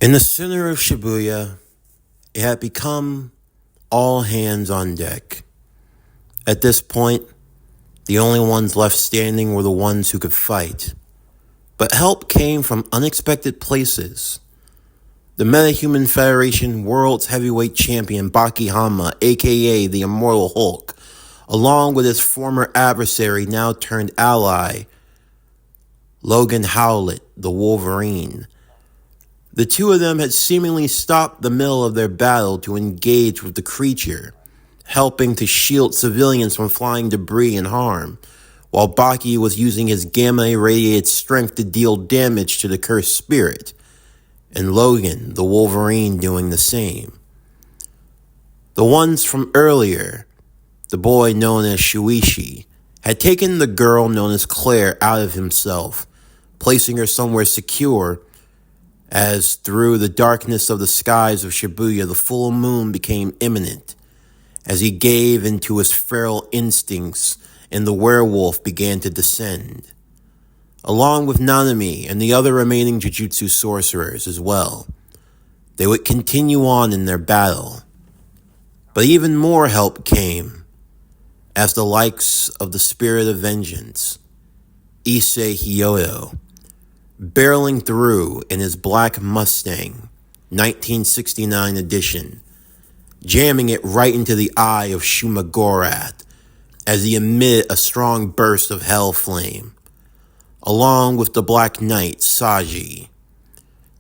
In the center of Shibuya, it had become all hands on deck. At this point, the only ones left standing were the ones who could fight. But help came from unexpected places. The Metahuman Federation World's Heavyweight Champion Baki Hanma, aka the Immortal Hulk, along with his former adversary, now turned ally, Logan Howlett, the Wolverine. The two of them had seemingly stopped the middle of their battle to engage with the creature, helping to shield civilians from flying debris and harm, while Baki was using his gamma-irradiated strength to deal damage to the cursed spirit, and Logan, the Wolverine, doing the same. The ones from earlier, the boy known as Shuichi, had taken the girl known as Claire out of himself, placing her somewhere secure, as through the darkness of the skies of Shibuya the full moon became imminent, as he gave into his feral instincts and the werewolf began to descend, along with Nanami and the other remaining Jujutsu sorcerers as well. They would continue on in their battle. But even more help came, as the likes of the Spirit of Vengeance, Issei Hyodo, barreling through in his black Mustang, 1969 edition, jamming it right into the eye of Shuma Gorath as he emitted a strong burst of hell flame, along with the Black Knight Saji.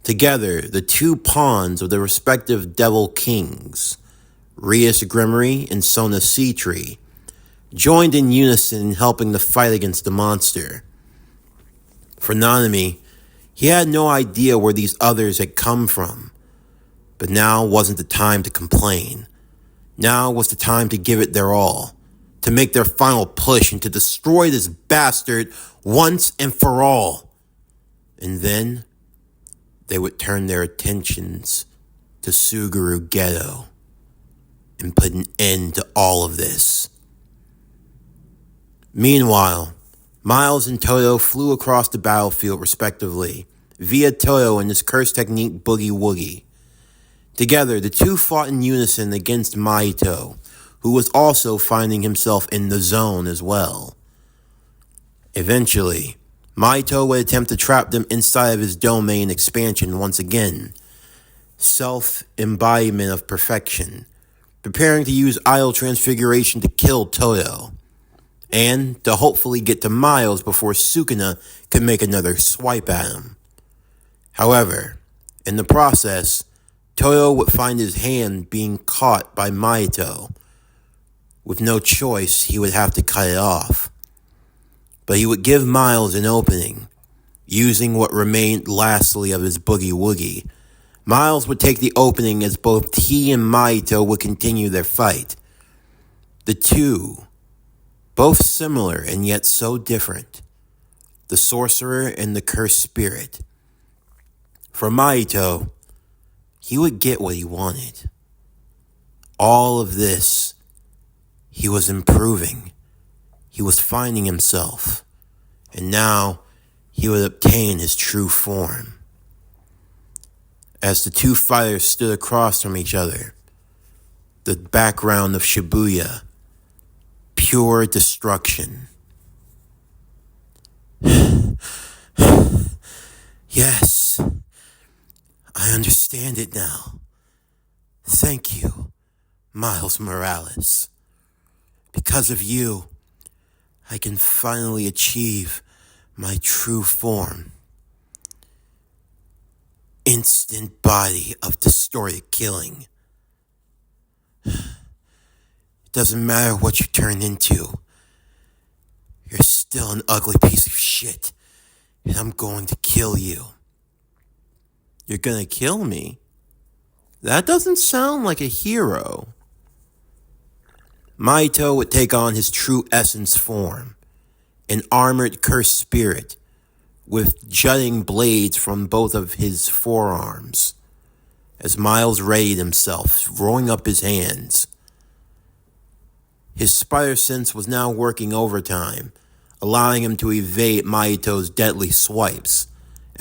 Together, the two pawns of the respective Devil Kings, Rias Grimory and Sona Seatree, joined in unison in helping the fight against the monster. For Nanami, he had no idea where these others had come from, but now wasn't the time to complain. Now was the time to give it their all, to make their final push and to destroy this bastard once and for all. And then they would turn their attentions to Suguru Ghetto and put an end to all of this. Meanwhile, Miles and Toto flew across the battlefield respectively, via Toto and his curse technique Boogie Woogie. Together, the two fought in unison against Mahito, who was also finding himself in the zone as well. Eventually, Mahito would attempt to trap them inside of his domain expansion once again, self-embodiment of perfection, preparing to use idol transfiguration to kill Toto, and to hopefully get to Miles before Sukuna could make another swipe at him. However, in the process, Toto would find his hand being caught by Mahito. With no choice, he would have to cut it off. But he would give Miles an opening, using what remained lastly of his Boogie Woogie. Miles would take the opening as both he and Mahito would continue their fight. The two, both similar and yet so different. The sorcerer and the cursed spirit. For Mahito, he would get what he wanted. All of this, he was improving. He was finding himself. And now, he would obtain his true form. As the two fighters stood across from each other, the background of Shibuya, pure destruction. Yes, I understand it now. Thank you, Miles Morales. Because of you, I can finally achieve my true form. Instant body of distorted killing. It doesn't matter what you turn into. You're still an ugly piece of shit, and I'm going to kill you. You're gonna kill me? That doesn't sound like a hero. Mahito would take on his true essence form, an armored cursed spirit, with jutting blades from both of his forearms, as Miles readied himself, throwing up his hands. His spider sense was now working overtime, allowing him to evade Mahito's deadly swipes,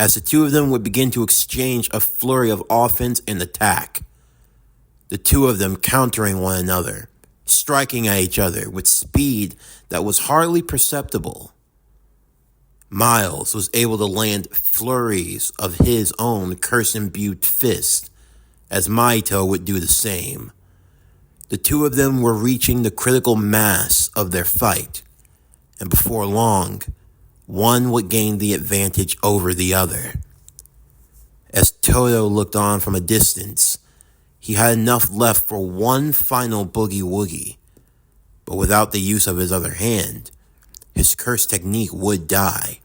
as the two of them would begin to exchange a flurry of offense and attack. The two of them countering one another, striking at each other with speed that was hardly perceptible. Miles was able to land flurries of his own curse-imbued fist, as Mahito would do the same. The two of them were reaching the critical mass of their fight, and before long, one would gain the advantage over the other. As Toto looked on from a distance, he had enough left for one final boogie-woogie, but without the use of his other hand, his curse technique would die.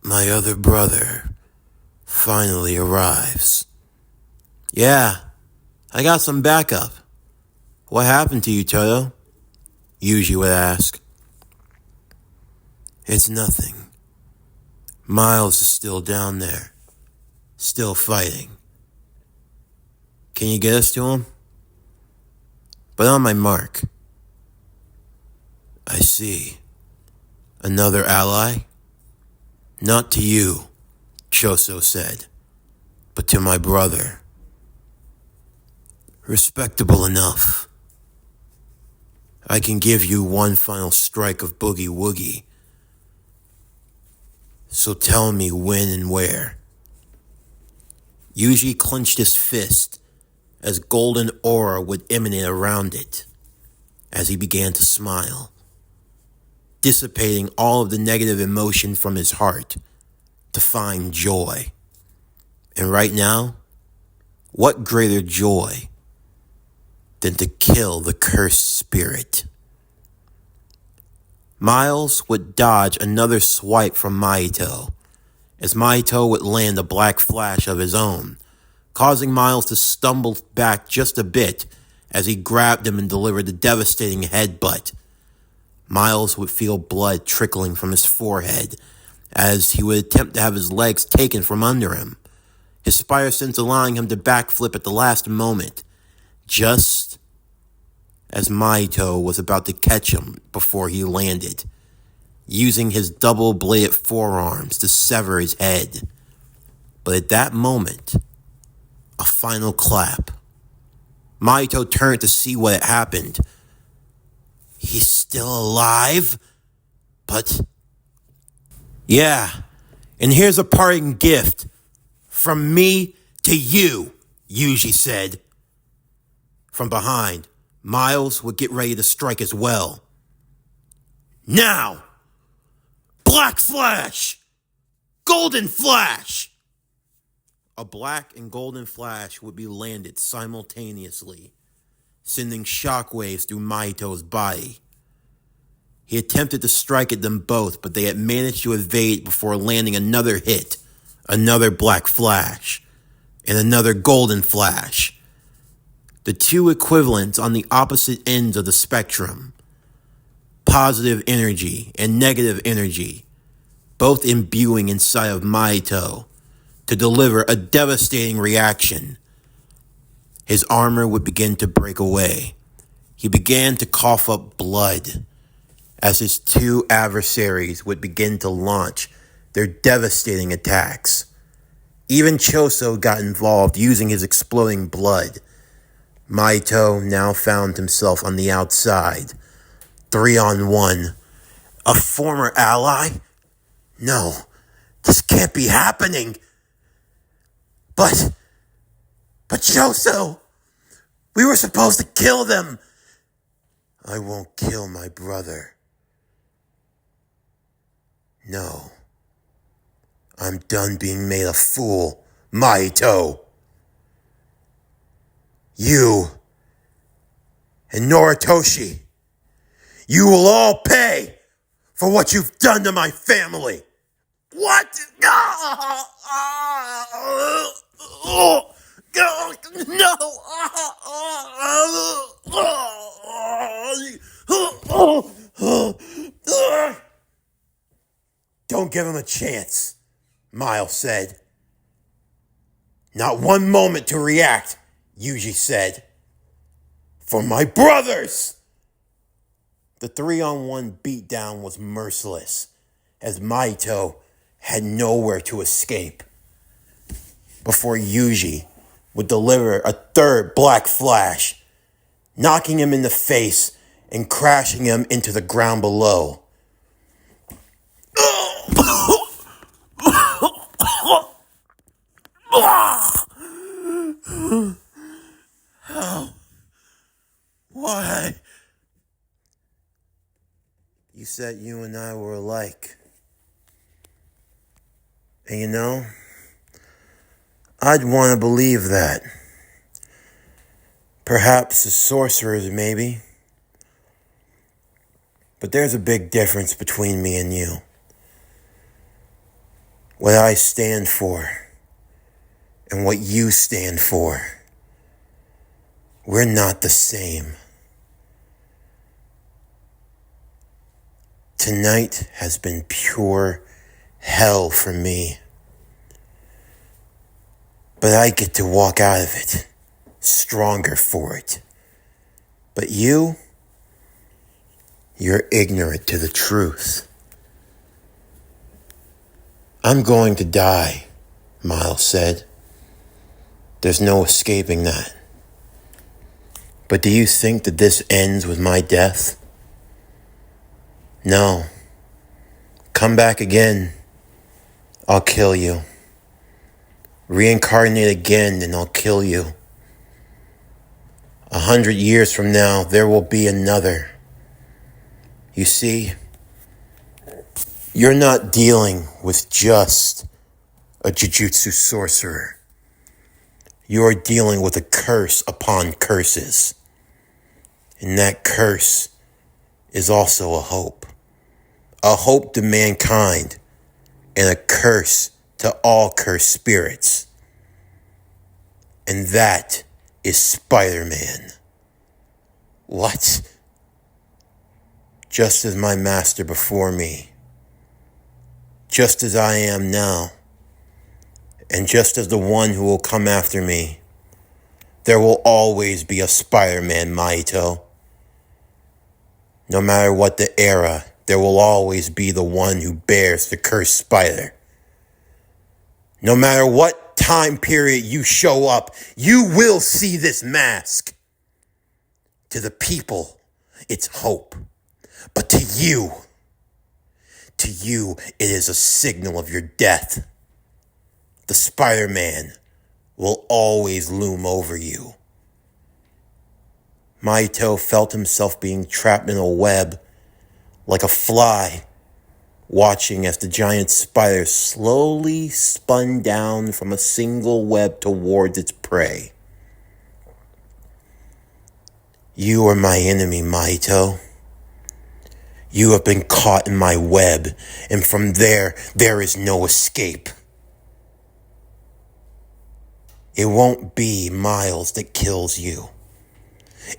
My other brother finally arrives. Yeah, I got some backup. What happened to you, Toto? Yuji would ask. It's nothing. Miles is still down there, still fighting. Can you get us to him? But on my mark. I see. Another ally? Not to you, Choso said, but to my brother. Respectable enough. I can give you one final strike of boogie woogie. So tell me when and where. Yuji clenched his fist as golden aura would emanate around it as he began to smile, dissipating all of the negative emotion from his heart to find joy. And right now, what greater joy than to kill the cursed spirit? Miles would dodge another swipe from Mahito, as Mahito would land a black flash of his own, causing Miles to stumble back just a bit as he grabbed him and delivered a devastating headbutt. Miles would feel blood trickling from his forehead as he would attempt to have his legs taken from under him, his spider sense allowing him to backflip at the last moment, just as Mahito was about to catch him before he landed, using his double-bladed forearms to sever his head. But at that moment, a final clap. Mahito turned to see what had happened. He's still alive? But... yeah, and here's a parting gift from me to you, Yuji said. From behind, Miles would get ready to strike as well. Now! Black Flash! Golden Flash! A black and golden flash would be landed simultaneously, sending shockwaves through Mahito's body. He attempted to strike at them both, but they had managed to evade before landing another hit, another black flash, and another golden flash. The two equivalents on the opposite ends of the spectrum. Positive energy and negative energy, both imbuing inside of Mahito to deliver a devastating reaction. His armor would begin to break away. He began to cough up blood as his two adversaries would begin to launch their devastating attacks. Even Choso got involved using his exploding blood. Mahito now found himself on the outside, 3-on-1. A former ally? No, this can't be happening. But Choso, we were supposed to kill them. I won't kill my brother. No, I'm done being made a fool, Mahito. You and Noritoshi, you will all pay for what you've done to my family. What? No! Don't give him a chance, Miles said. Not one moment to react, Yuji said. For my brothers! The 3-on-1 beatdown was merciless as Maito had nowhere to escape before Yuji would deliver a third black flash, knocking him in the face and crashing him into the ground below. How? Why? You said you and I were alike. And you know, I'd want to believe that. Perhaps the sorcerers, maybe. But there's a big difference between me and you. What I stand for and what you stand for. We're not the same. Tonight has been pure hell for me. But I get to walk out of it stronger for it. But you're ignorant to the truth. I'm going to die, Miles said. There's no escaping that. But do you think that this ends with my death? No. Come back again. I'll kill you. Reincarnate again and I'll kill you. 100 years from now, there will be another. You see, you're not dealing with just a Jujutsu sorcerer. You're dealing with a curse upon curses. And that curse is also a hope. A hope to mankind and a curse to all cursed spirits. And that is Spider-Man. What? Just as my master before me. Just as I am now. And just as the one who will come after me. There will always be a Spider-Man, Maito. No matter what the era, there will always be the one who bears the cursed spider. No matter what time period you show up, you will see this mask. To the people, it's hope. But to you, it is a signal of your death. The Spider-Man will always loom over you. Maito felt himself being trapped in a web, like a fly, watching as the giant spider slowly spun down from a single web towards its prey. You are my enemy, Maito. You have been caught in my web, and from there is no escape. It won't be Miles that kills you.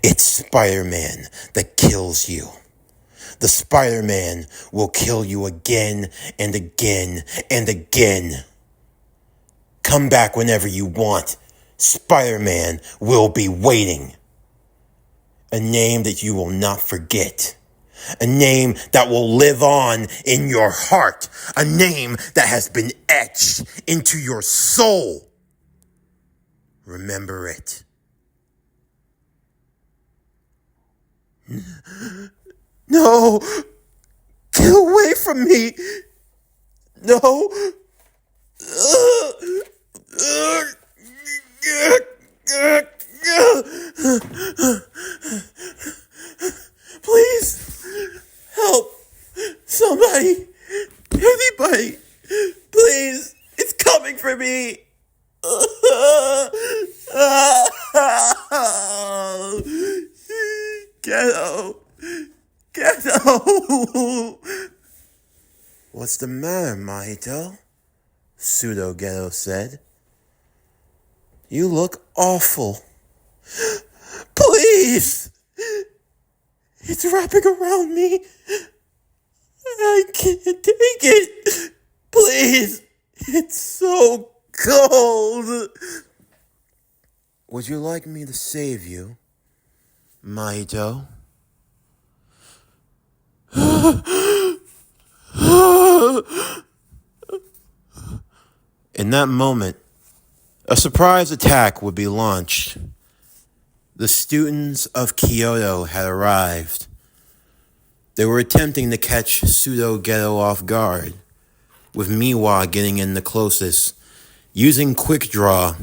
It's Spider-Man that kills you. The Spider-Man will kill you again and again and again. Come back whenever you want. Spider-Man will be waiting. A name that you will not forget. A name that will live on in your heart. A name that has been etched into your soul. Remember it. No! Get away from me! No! Please! Help! Somebody! Anybody! Please! It's coming for me! Ghetto! What's the matter, Mahito? Pseudo-Ghetto said. You look awful. Please! It's wrapping around me. I can't take it. Please! It's so cold. Would you like me to save you, Mahito? In that moment, a surprise attack would be launched. The students of Kyoto had arrived. They were attempting to catch Pseudo-Ghetto off guard, with Miwa getting in the closest, using Quick Draw.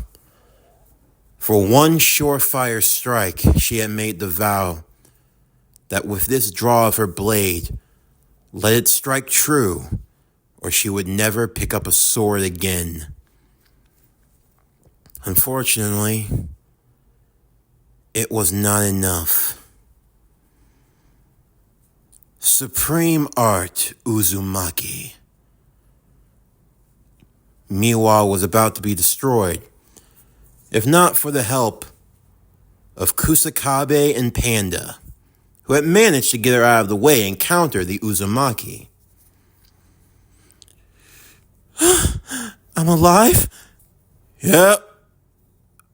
For one surefire strike, she had made the vow that with this draw of her blade, let it strike true, or she would never pick up a sword again. Unfortunately, it was not enough. Supreme Art Uzumaki. Miwa was about to be destroyed, if not for the help of Kusakabe and Panda, who had managed to get her out of the way and counter the Uzumaki. I'm alive? Yep.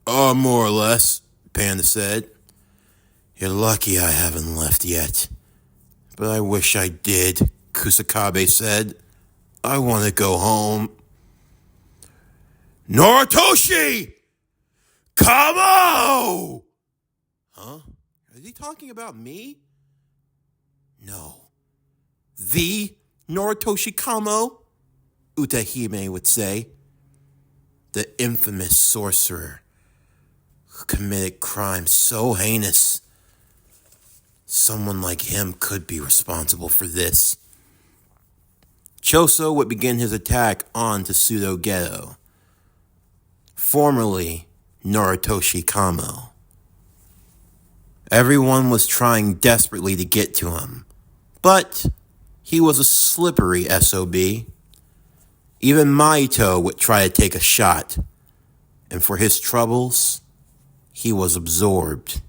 More or less, Panda said. You're lucky I haven't left yet. But I wish I did, Kusakabe said. I want to go home. Noritoshi! Kamo! Huh? Is he talking about me? No. The Noritoshi Kamo? Utahime would say. The infamous sorcerer who committed crimes so heinous. Someone like him could be responsible for this. Choso would begin his attack on to Pseudo-Ghetto, formerly Noritoshi Kamo. Everyone was trying desperately to get to him, but he was a slippery SOB. Even Maito would try to take a shot, and for his troubles, he was absorbed.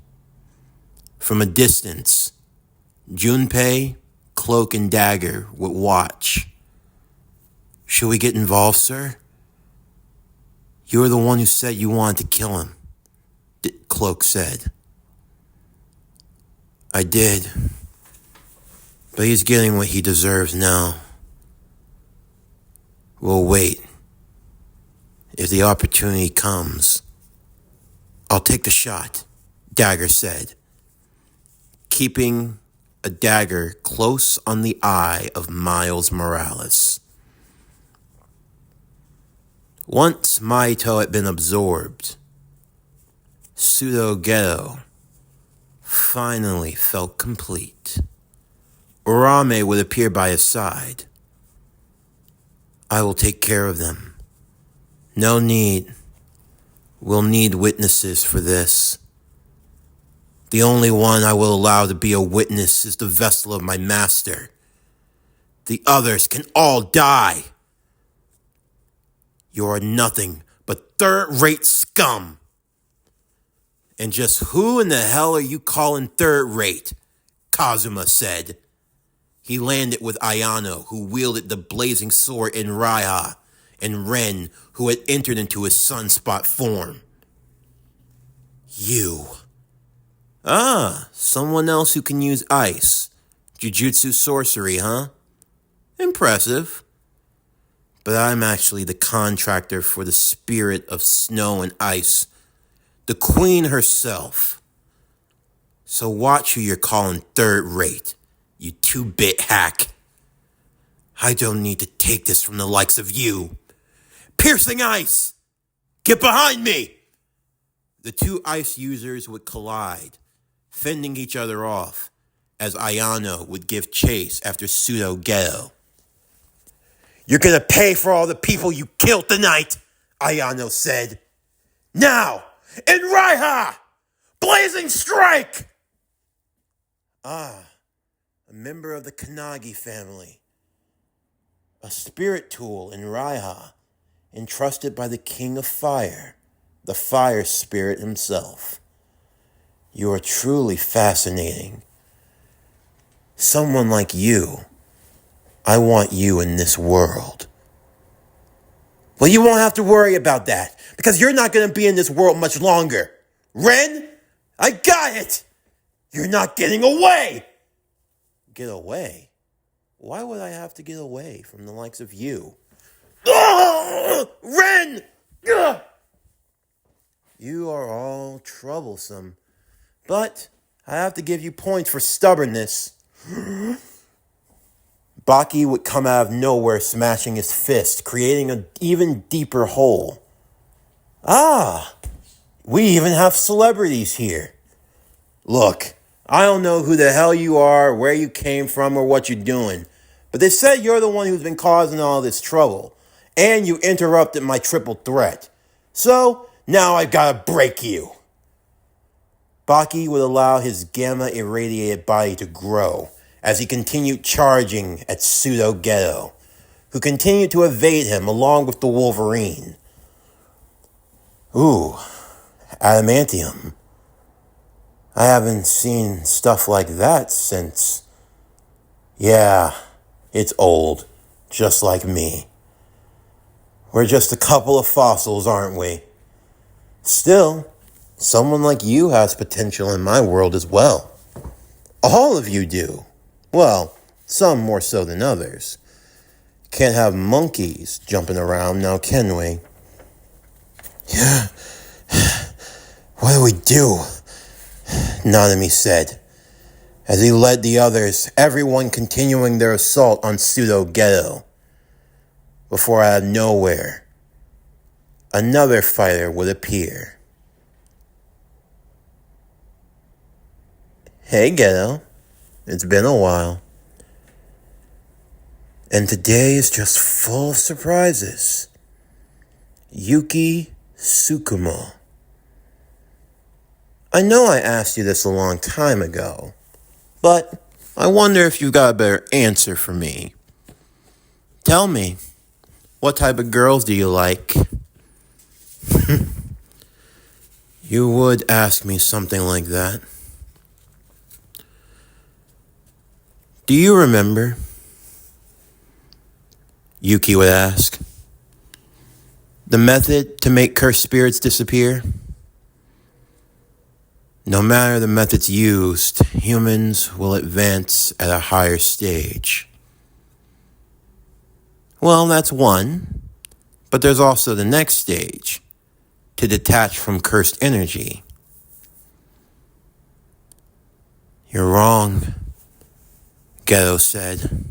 From a distance, Junpei, Cloak, and Dagger would watch. Should we get involved, sir? You were the one who said you wanted to kill him, Cloak said. I did, but he's getting what he deserves now. We'll wait. If the opportunity comes, I'll take the shot, Dagger said, keeping a dagger close on the eye of Miles Morales. Once Maito had been absorbed, Pseudo-Ghetto finally felt complete. Urame would appear by his side. I will take care of them. No need. We'll need witnesses for this. The only one I will allow to be a witness is the vessel of my master. The others can all die. You are nothing but third-rate scum. And just who in the hell are you calling third-rate? Kazuma said. He landed with Ayano, who wielded the blazing sword in Raiha, and Ren, who had entered into his sunspot form. You. Someone else who can use ice. Jujutsu sorcery, huh? Impressive. But I'm actually the contractor for the spirit of snow and ice, the queen herself. So watch who you're calling third rate, you two-bit hack. I don't need to take this from the likes of you. Piercing ice! Get behind me! The two ice users would collide, fending each other off, as Ayano would give chase after Pseudo-Ghetto. You're gonna pay for all the people you killed tonight, Ayano said. Now, in Raiha! Blazing strike! A member of the Kanagi family. A spirit tool in Raiha, entrusted by the King of Fire, the Fire Spirit himself. You are truly fascinating. Someone like you. I want you in this world. Well, you won't have to worry about that, because you're not going to be in this world much longer. Ren, I got it! You're not getting away! Get away? Why would I have to get away from the likes of you? Oh, Ren! Ugh! You are all troublesome. But I have to give you points for stubbornness. Baki would come out of nowhere smashing his fist, creating an even deeper hole. Ah, we even have celebrities here. Look, I don't know who the hell you are, where you came from, or what you're doing, but they said you're the one who's been causing all this trouble, and you interrupted my triple threat. So, now I've got to break you. Baki would allow his gamma-irradiated body to grow as he continued charging at Pseudo Ghetto, who continued to evade him along with the Wolverine. Ooh, adamantium. I haven't seen stuff like that since... Yeah, it's old, just like me. We're just a couple of fossils, aren't we? Still, someone like you has potential in my world as well. All of you do. Well, some more so than others. Can't have monkeys jumping around now, can we? Yeah. What do we do? Nanami said, as he led the others, everyone continuing their assault on Pseudo Ghetto. Before out of nowhere, another fighter would appear. Hey Ghetto, it's been a while. And today is just full of surprises. Yuki Sukuna. I know I asked you this a long time ago, but I wonder if you've got a better answer for me. Tell me, what type of girls do you like? You would ask me something like that. Do you remember? Yuki would ask. The method to make cursed spirits disappear? No matter the methods used, humans will advance at a higher stage. Well, that's one. But there's also the next stage, to detach from cursed energy. You're wrong, Ghetto said.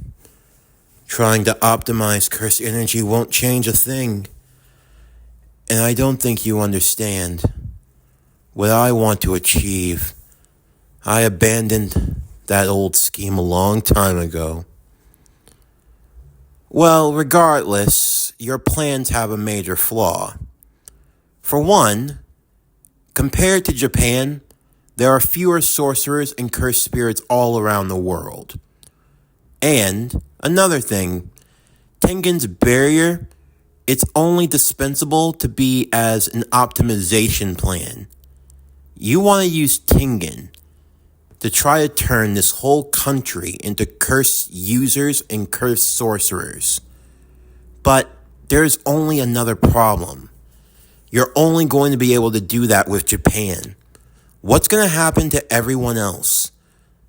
Trying to optimize cursed energy won't change a thing. And I don't think you understand. What I want to achieve, I abandoned that old scheme a long time ago. Well, regardless, your plans have a major flaw. For one, compared to Japan, there are fewer sorcerers and cursed spirits all around the world. And another thing, Tengen's barrier, it's only dispensable to be as an optimization plan. You want to use Tengen to try to turn this whole country into cursed users and cursed sorcerers. But there's only another problem. You're only going to be able to do that with Japan. What's going to happen to everyone else?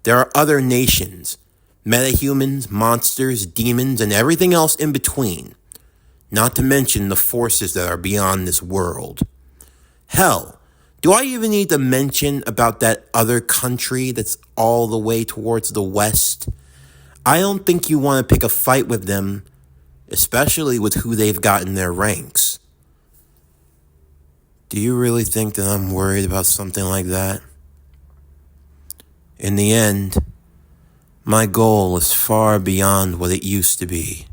There are other nations, metahumans, monsters, demons, and everything else in between. Not to mention the forces that are beyond this world. Hell, do I even need to mention about that other country that's all the way towards the west? I don't think you want to pick a fight with them, especially with who they've got in their ranks. Do you really think that I'm worried about something like that? In the end, my goal is far beyond what it used to be.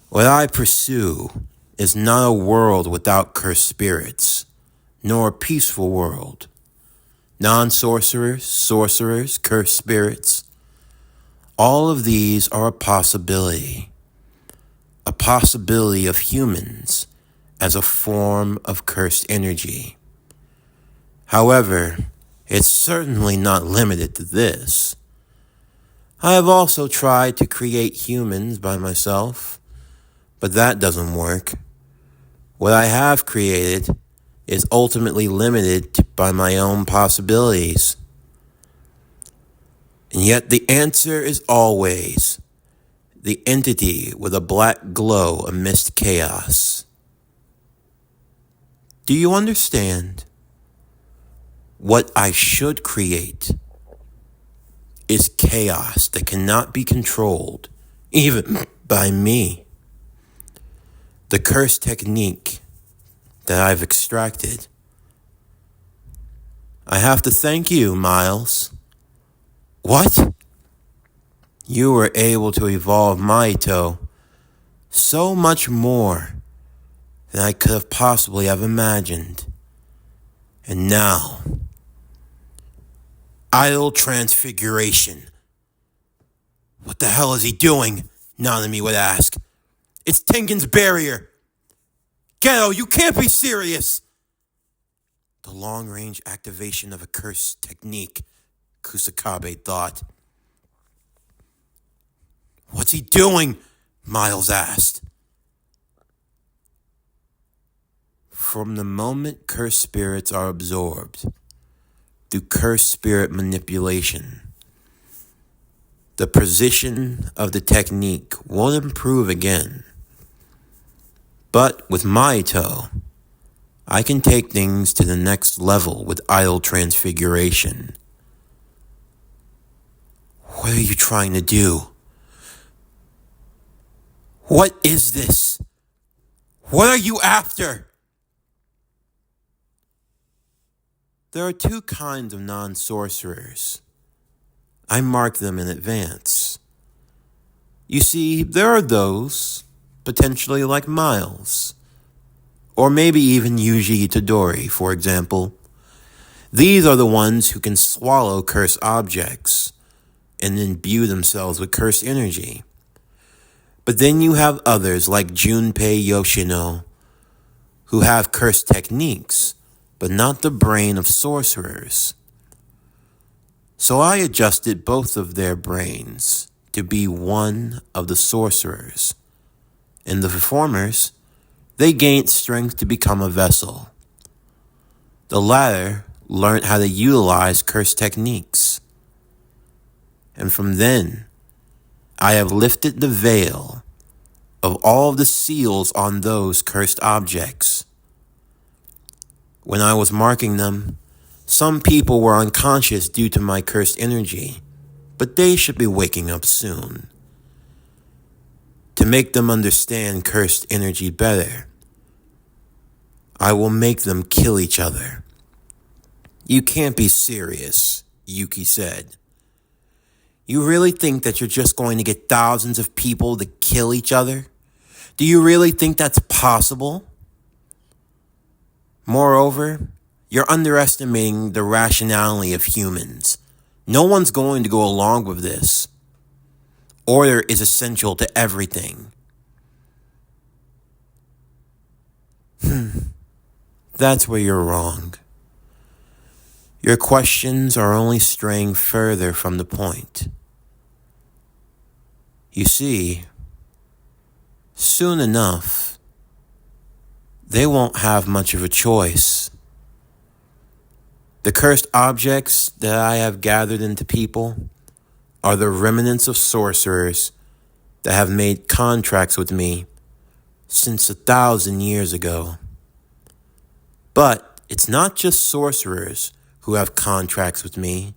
What I pursue is not a world without cursed spirits, nor a peaceful world. Non-sorcerers, sorcerers, cursed spirits, all of these are a possibility. A possibility of humans as a form of cursed energy. However, it's certainly not limited to this. I have also tried to create humans by myself, but that doesn't work. What I have created is ultimately limited by my own possibilities. And yet the answer is always the entity with a black glow amidst chaos. Do you understand? What I should create is chaos that cannot be controlled, even by me. The curse technique that I've extracted. I have to thank you, Miles. What? You were able to evolve Maito so much more than I could have possibly have imagined. And now, idle transfiguration. What the hell is he doing? Nanami would ask. It's Tengen's barrier. Geto, you can't be serious. The long-range activation of a curse technique, Kusakabe thought. What's he doing? Miles asked. From the moment cursed spirits are absorbed through cursed spirit manipulation, the precision of the technique won't improve again. But with Maito, I can take things to the next level with idle transfiguration. What are you trying to do? What is this? What are you after? There are two kinds of non-sorcerers. I mark them in advance. You see, there are those, potentially like Miles, or maybe even Yuji Itadori, for example. These are the ones who can swallow cursed objects and imbue themselves with cursed energy. But then you have others like Junpei Yoshino, who have cursed techniques, but not the brain of sorcerers. So I adjusted both of their brains to be one of the sorcerers. And the performers, they gained strength to become a vessel. The latter learned how to utilize cursed techniques. And from then, I have lifted the veil of all of the seals on those cursed objects. When I was marking them, some people were unconscious due to my cursed energy, but they should be waking up soon. To make them understand cursed energy better, I will make them kill each other. You can't be serious, Yuki said. You really think that you're just going to get thousands of people to kill each other? Do you really think that's possible? Moreover, you're underestimating the rationality of humans. No one's going to go along with this. Order is essential to everything. That's where you're wrong. Your questions are only straying further from the point. You see, soon enough, they won't have much of a choice. The cursed objects that I have gathered into people are the remnants of sorcerers that have made contracts with me since 1,000 years ago. But it's not just sorcerers who have contracts with me.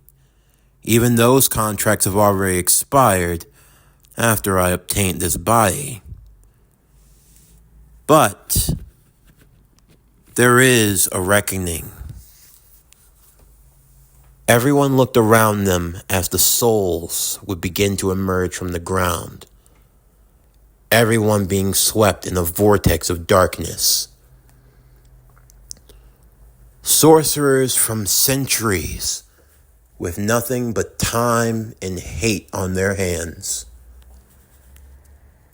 Even those contracts have already expired after I obtained this body. But there is a reckoning. Everyone looked around them as the souls would begin to emerge from the ground. Everyone being swept in a vortex of darkness. Sorcerers from centuries with nothing but time and hate on their hands.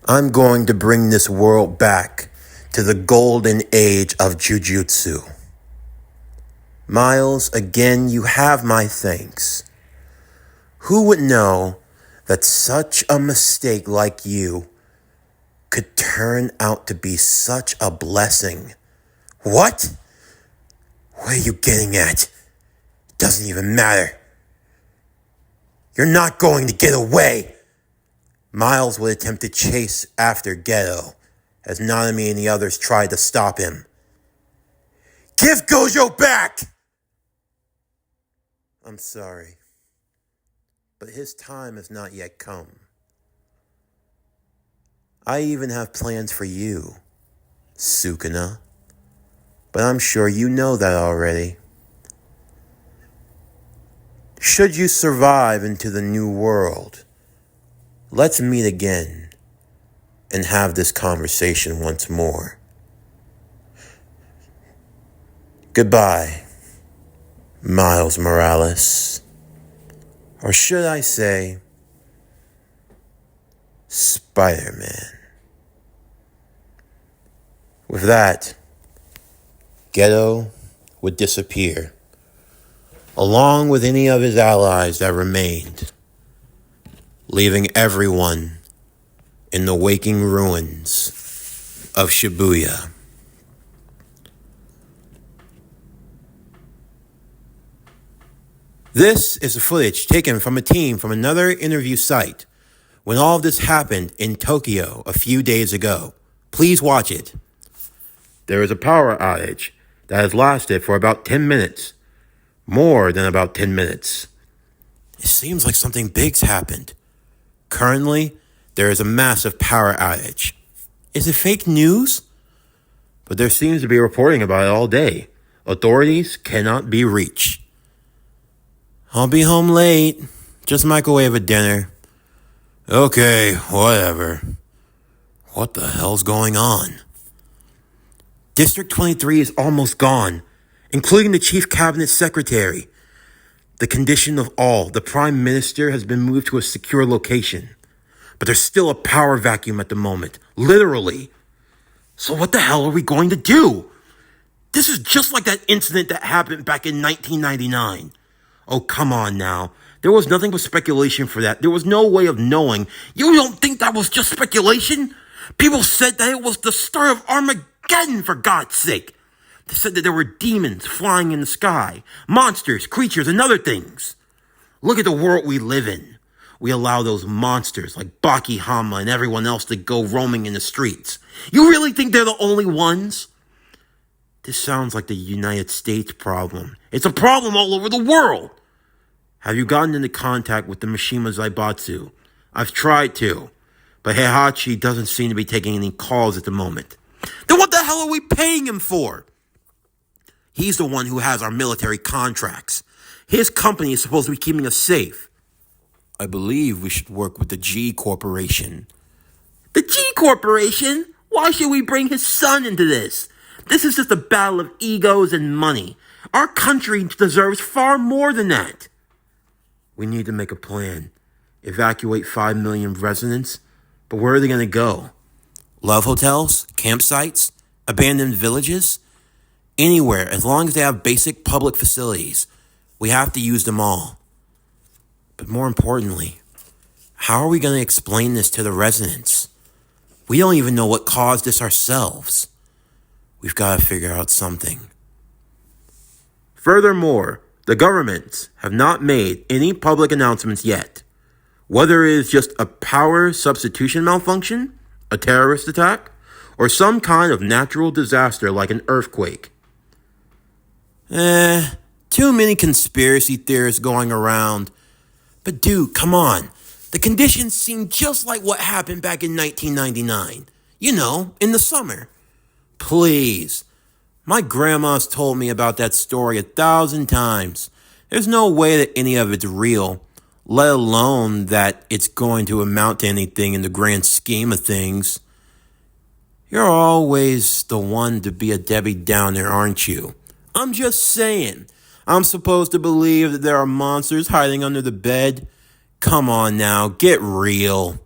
I'm going to bring this world back to the golden age of Jujutsu. Miles, again, you have my thanks. Who would know that such a mistake like you could turn out to be such a blessing? What? What are you getting at? It doesn't even matter. You're not going to get away. Miles would attempt to chase after Geto, as Nanami and the others tried to stop him. Give Gojo back! I'm sorry, but his time has not yet come. I even have plans for you, Sukuna, but I'm sure you know that already. Should you survive into the new world, let's meet again and have this conversation once more. Goodbye, Miles Morales. Or should I say, Spider-Man. With that, Geto would disappear, along with any of his allies that remained, leaving everyone in the waking ruins of Shibuya. This is the footage taken from a team from another interview site when all of this happened in Tokyo a few days ago. Please watch it. There is a power outage that has lasted for about 10 minutes. More than about 10 minutes. It seems like something big's happened. Currently, there is a massive power outage. Is it fake news? But there seems to be reporting about it all day. Authorities cannot be reached. I'll be home late. Just microwave a dinner. Okay, whatever. What the hell's going on? District 23 is almost gone, including the Chief Cabinet Secretary. The condition of all, the Prime Minister has been moved to a secure location. But there's still a power vacuum at the moment. Literally. So what the hell are we going to do? This is just like that incident that happened back in 1999. Oh, come on now. There was nothing but speculation for that. There was no way of knowing. You don't think that was just speculation? People said that it was the start of Armageddon, for God's sake. They said that there were demons flying in the sky, monsters, creatures, and other things. Look at the world we live in. We allow those monsters like Baki Hama and everyone else to go roaming in the streets. You really think they're the only ones? This sounds like the United States problem. It's a problem all over the world. Have you gotten into contact with the Mishima Zaibatsu? I've tried to, but Heihachi doesn't seem to be taking any calls at the moment. Then what the hell are we paying him for? He's the one who has our military contracts. His company is supposed to be keeping us safe. I believe we should work with the G Corporation. The G Corporation? Why should we bring his son into this? This is just a battle of egos and money. Our country deserves far more than that. We need to make a plan. Evacuate 5 million residents. But where are they going to go? Love hotels? Campsites? Abandoned villages? Anywhere, as long as they have basic public facilities. We have to use them all. But more importantly, how are we going to explain this to the residents? We don't even know what caused this ourselves. We've got to figure out something. Furthermore, the governments have not made any public announcements yet. Whether it is just a power substitution malfunction, a terrorist attack, or some kind of natural disaster like an earthquake. Too many conspiracy theories going around. But dude, come on. The conditions seem just like what happened back in 1999. You know, in the summer. Please. My grandma's told me about that story 1,000 times. There's no way that any of it's real, let alone that it's going to amount to anything in the grand scheme of things. You're always the one to be a Debbie Downer, aren't you? I'm just saying. I'm supposed to believe that there are monsters hiding under the bed? Come on now, get real.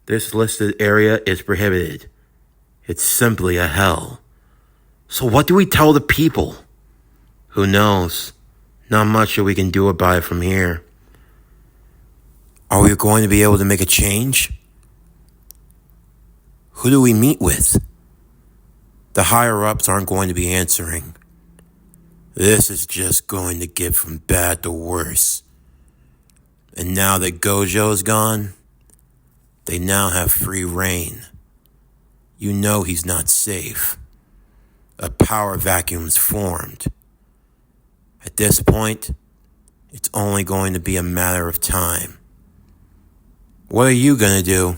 This listed area is prohibited. It's simply a hell. So what do we tell the people? Who knows? Not much that we can do about it from here. Are we going to be able to make a change? Who do we meet with? The higher-ups aren't going to be answering. This is just going to get from bad to worse. And now that Gojo's gone, They now have free reign. You know he's not safe. A power vacuum's formed. At this point, it's only going to be a matter of time. What are you gonna do?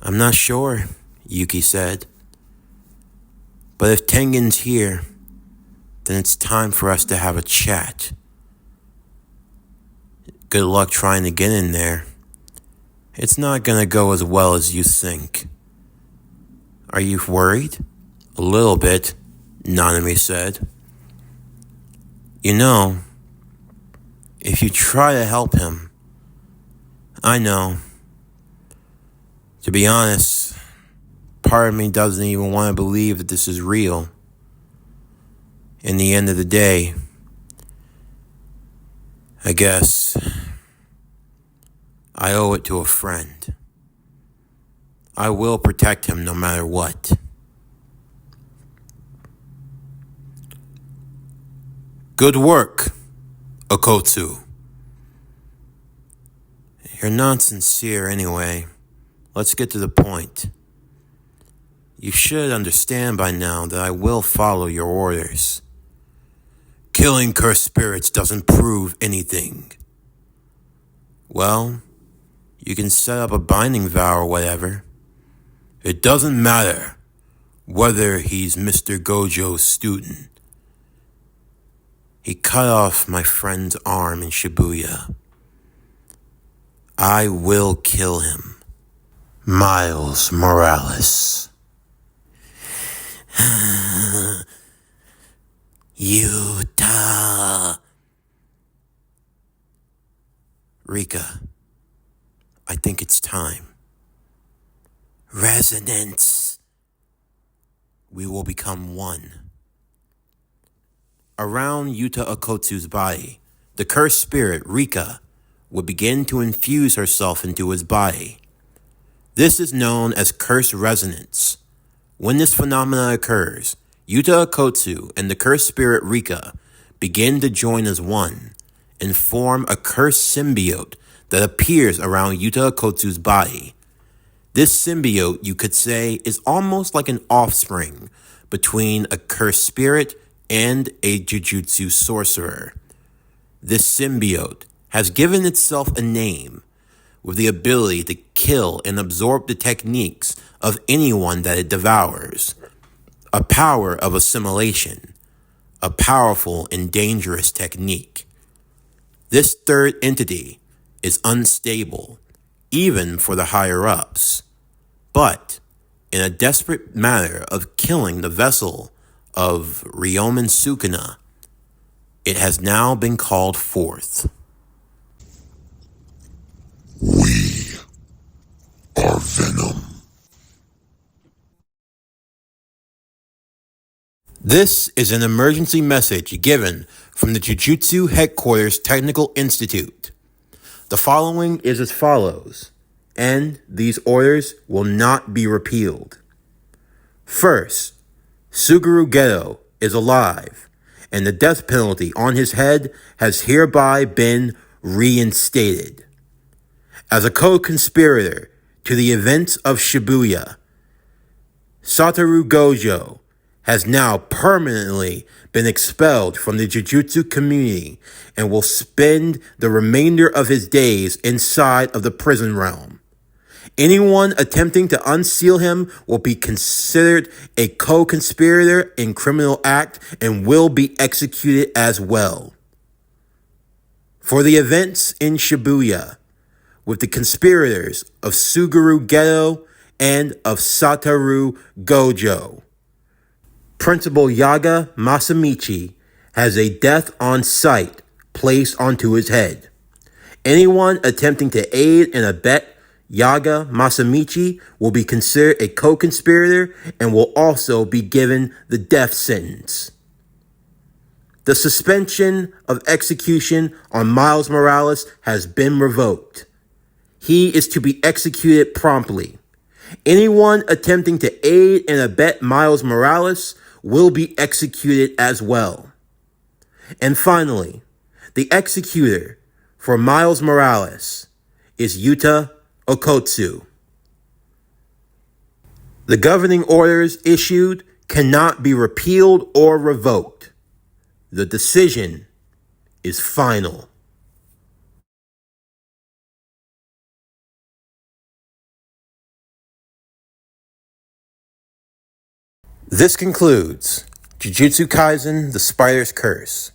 I'm not sure, Yuki said. But if Tengen's here, then it's time for us to have a chat. Good luck trying to get in there. It's not gonna go as well as you think. Are you worried? A little bit, Nanami said. You know, if you try to help him, I know. To be honest, part of me doesn't even want to believe that this is real. In the end of the day, I guess I owe it to a friend. I will protect him no matter what. Good work, Okotsu. You're not sincere anyway. Let's get to the point. You should understand by now that I will follow your orders. Killing cursed spirits doesn't prove anything. Well, you can set up a binding vow or whatever. It doesn't matter whether he's Mr. Gojo's student. He cut off my friend's arm in Shibuya. I will kill him. Miles Morales. Yuta. Rika, I think it's time. Resonance. We will become one. Around Yuta Okotsu's body, the cursed spirit, Rika, would begin to infuse herself into his body. This is known as curse resonance. When this phenomenon occurs, Yuta Okotsu and the cursed spirit Rika begin to join as one and form a cursed symbiote that appears around Yuta Okotsu's body. This symbiote, you could say, is almost like an offspring between a cursed spirit and a Jujutsu sorcerer. This symbiote has given itself a name, with the ability to kill and absorb the techniques of anyone that it devours. A power of assimilation, a powerful and dangerous technique. This third entity is unstable, even for the higher-ups. But, in a desperate matter of killing the vessel of Ryomen Sukuna, it has now been called forth. We are Venom. This is an emergency message given from the Jujutsu Headquarters Technical Institute. The following is as follows, and these orders will not be repealed. First, Suguru Geto is alive, and the death penalty on his head has hereby been reinstated. As a co-conspirator to the events of Shibuya, Satoru Gojo has now permanently been expelled from the Jujutsu community and will spend the remainder of his days inside of the prison realm. Anyone attempting to unseal him will be considered a co-conspirator in criminal act and will be executed as well. For the events in Shibuya, with the conspirators of Suguru Geto and of Satoru Gojo, Principal Yaga Masamichi has a death on sight placed onto his head. Anyone attempting to aid and abet Yaga Masamichi will be considered a co-conspirator and will also be given the death sentence. The suspension of execution on Miles Morales has been revoked. He is to be executed promptly. Anyone attempting to aid and abet Miles Morales will be executed as well. And finally, the executor for Miles Morales is Yuta Okotsu. The governing orders issued cannot be repealed or revoked. The decision is final. This concludes Jujutsu Kaisen, The Spider's Curse.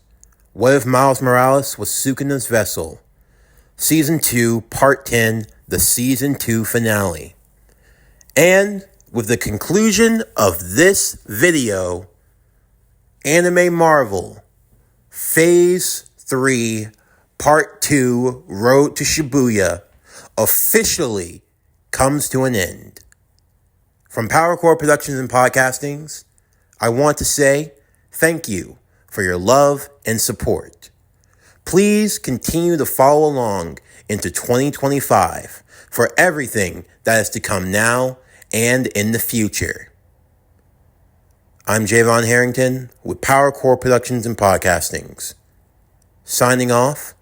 What if Miles Morales was Sukuna's vessel? Season 2, Part 10, the Season 2 finale. And with the conclusion of this video, Anime Marvel, Phase 3, Part 2, Road to Shibuya, officially comes to an end. From PowerCore Productions and Podcastings, I want to say thank you for your love and support. Please continue to follow along into 2025 for everything that is to come now and in the future. I'm Javon Harrington with PowerCore Productions and Podcastings. Signing off,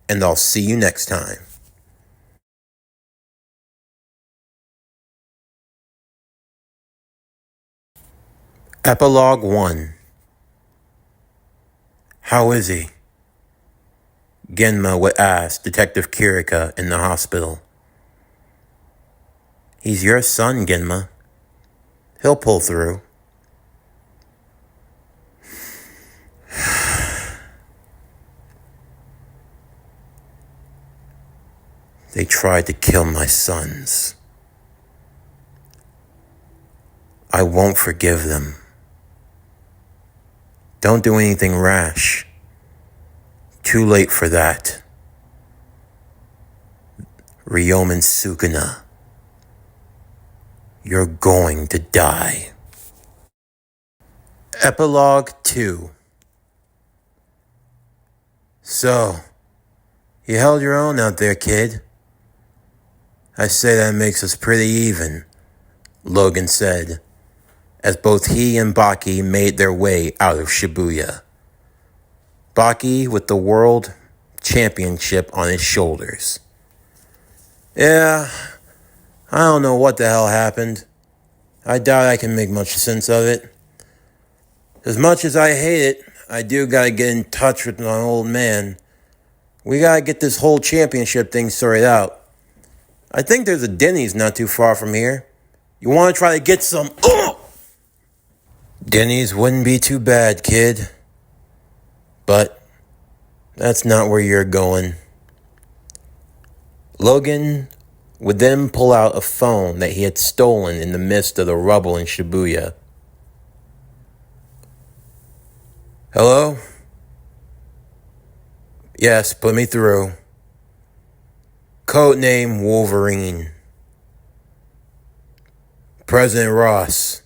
and I'll see you next time. Epilogue 1. How is he? Genma would ask Detective Kirika in the hospital. He's your son, Genma. He'll pull through. They tried to kill my sons. I won't forgive them. Don't do anything rash. Too late for that. Ryomen Sukuna, you're going to die. Epilogue 2. So, you held your own out there, kid. I say that makes us pretty even, Logan said, as both he and Baki made their way out of Shibuya. Baki with the World Championship on his shoulders. Yeah, I don't know what the hell happened. I doubt I can make much sense of it. As much as I hate it, I do gotta get in touch with my old man. We gotta get this whole championship thing sorted out. I think there's a Denny's not too far from here. You wanna try to get some... Denny's wouldn't be too bad, kid. But that's not where you're going. Logan would then pull out a phone that he had stolen in the midst of the rubble in Shibuya. Hello? Yes, put me through. Codename Wolverine. President Ross,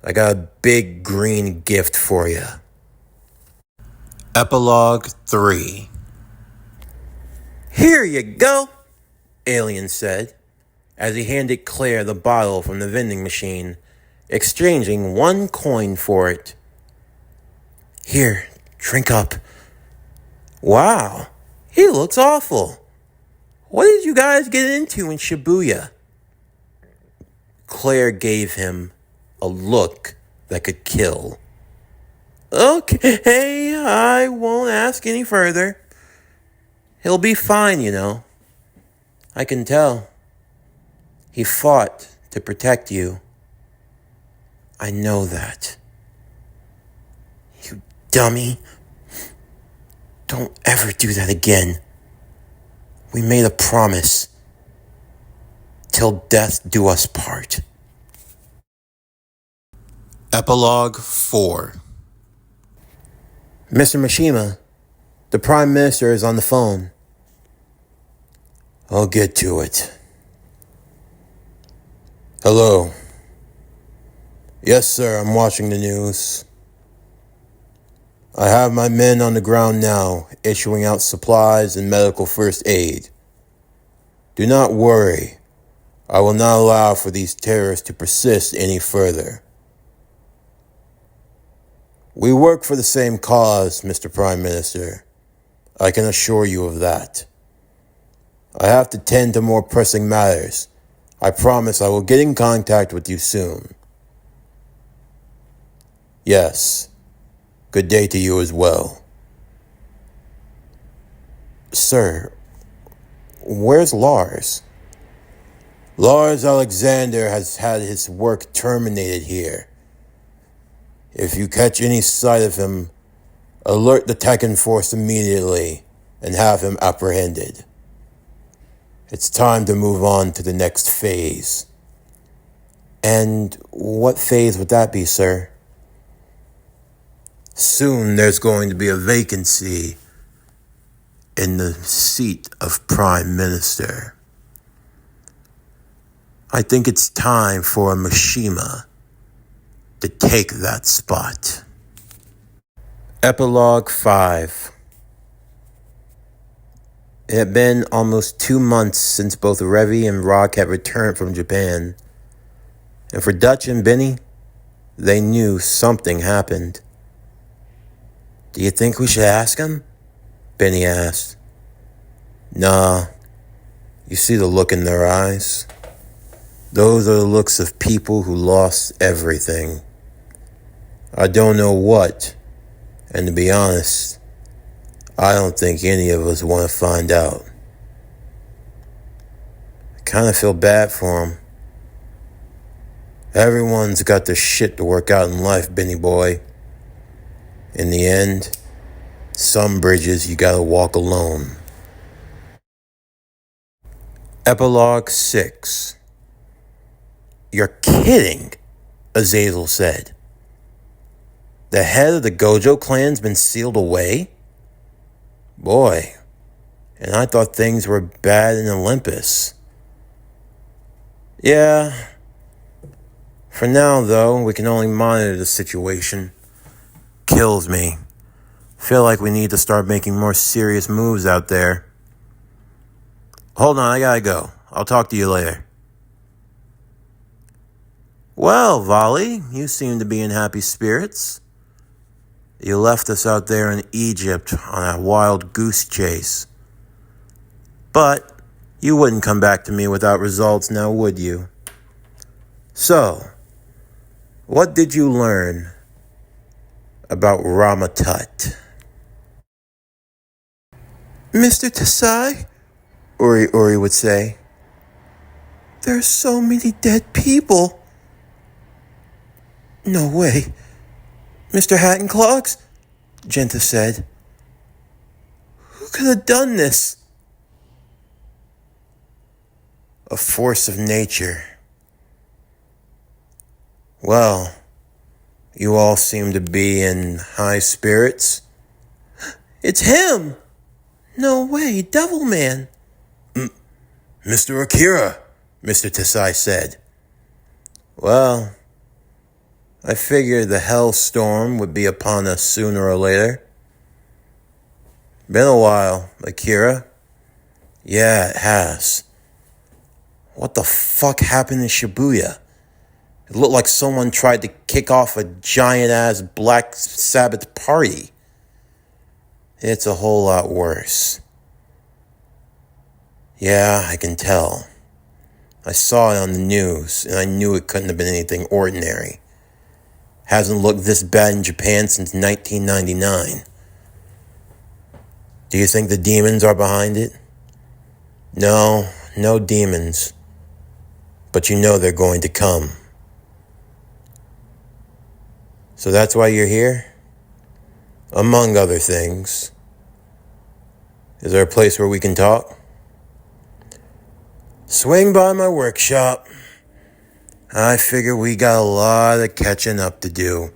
I got a big green gift for you. Epilogue 3. Here you go, Alien said, as he handed Claire the bottle from the vending machine, exchanging 1 coin for it. Here, drink up. Wow, he looks awful. What did you guys get into in Shibuya? Claire gave him a look that could kill. Okay, I won't ask any further. He'll be fine, you know. I can tell. He fought to protect you. I know that. You dummy. Don't ever do that again. We made a promise. Till death do us part. Epilogue 4. Mr. Mishima, the Prime Minister is on the phone. I'll get to it. Hello. Yes, sir, I'm watching the news. I have my men on the ground now, issuing out supplies and medical first aid. Do not worry. I will not allow for these terrorists to persist any further. We work for the same cause, Mr. Prime Minister. I can assure you of that. I have to tend to more pressing matters. I promise I will get in contact with you soon. Yes. Good day to you as well. Sir, where's Lars? Lars Alexander has had his work terminated here. If you catch any sight of him, alert the Tekken Force immediately and have him apprehended. It's time to move on to the next phase. And what phase would that be, sir? Soon there's going to be a vacancy in the seat of Prime Minister. I think it's time for a Mishima to take that spot. Epilogue 5. It had been almost 2 months since both Revi and Rock had returned from Japan. And for Dutch and Benny, they knew something happened. Do you think we should ask him? Benny asked. Nah, you see the look in their eyes? Those are the looks of people who lost everything. I don't know what, and to be honest, I don't think any of us want to find out. I kind of feel bad for him. Everyone's got their shit to work out in life, Benny boy. In the end, some bridges you gotta walk alone. Epilogue 6. You're kidding, Azazel said. The head of the Gojo clan's been sealed away? Boy, and I thought things were bad in Olympus. Yeah. For now, though, we can only monitor the situation. Kills me. Feel like we need to start making more serious moves out there. Hold on, I gotta go. I'll talk to you later. Well, Volley, you seem to be in happy spirits. You left us out there in Egypt on a wild goose chase. But you wouldn't come back to me without results now, would you? So, what did you learn about Ramatut? Mr. Tasai, Uri would say, there's so many dead people. No way. Mr. Hattenclogs? Genta said. Who could have done this? A force of nature. Well, you all seem to be in high spirits. It's him! No way, Devilman. Mr. Akira, Mr. Tasai said. Well, I figured the hellstorm would be upon us sooner or later. Been a while, Akira. Yeah, it has. What the fuck happened in Shibuya? It looked like someone tried to kick off a giant-ass Black Sabbath party. It's a whole lot worse. Yeah, I can tell. I saw it on the news, and I knew it couldn't have been anything ordinary. Hasn't looked this bad in Japan since 1999. Do you think the demons are behind it? No demons. But you know they're going to come. So that's why you're here? Among other things. Is there a place where we can talk? Swing by my workshop. I figure we got a lot of catching up to do.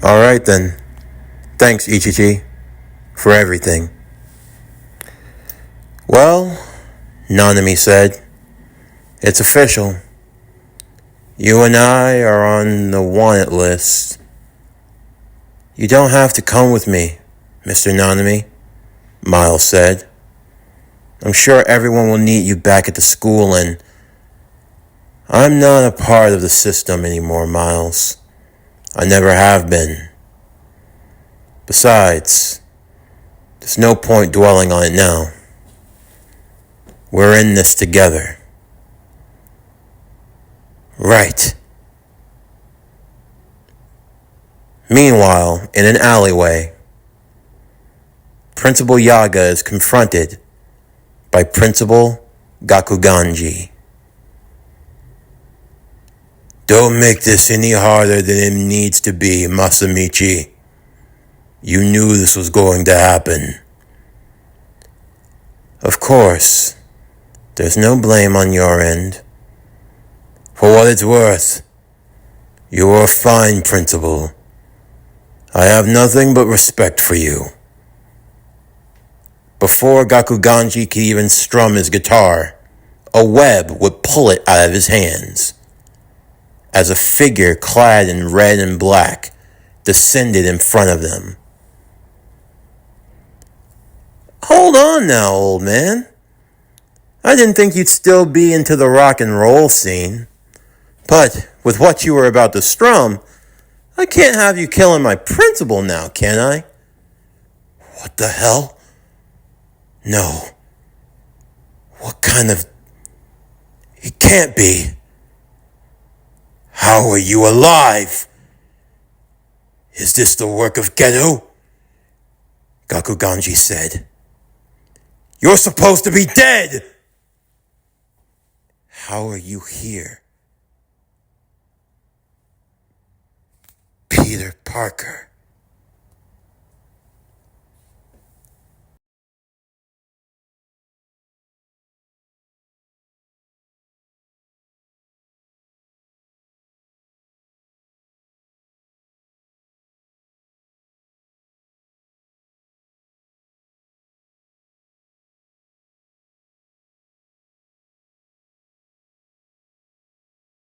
Alright then. Thanks, Ichichi, for everything. Well, Nanami said, it's official. You and I are on the wanted list. You don't have to come with me, Mr. Nanami, Miles said. I'm sure everyone will need you back at the school, and I'm not a part of the system anymore, Miles. I never have been. Besides, the There's no point dwelling on it now. We're in this together. Right. Meanwhile, in an alleyway, Principal Yaga is confronted by Principal Gakuganji. Don't make this any harder than it needs to be, Masamichi. You knew this was going to happen. Of course, there's no blame on your end. For what it's worth, you are a fine principal. I have nothing but respect for you. Before Gakuganji could even strum his guitar, a web would pull it out of his hands, as a figure clad in red and black descended in front of them. Hold on now, old man. I didn't think you'd still be into the rock and roll scene. But with what you were about to strum, I can't have you killing my principal now, can I? What the hell? No. What kind of... It can't be. How are you alive? Is this the work of Gedo? Gakuganji said. You're supposed to be dead! How are you here? Peter Parker.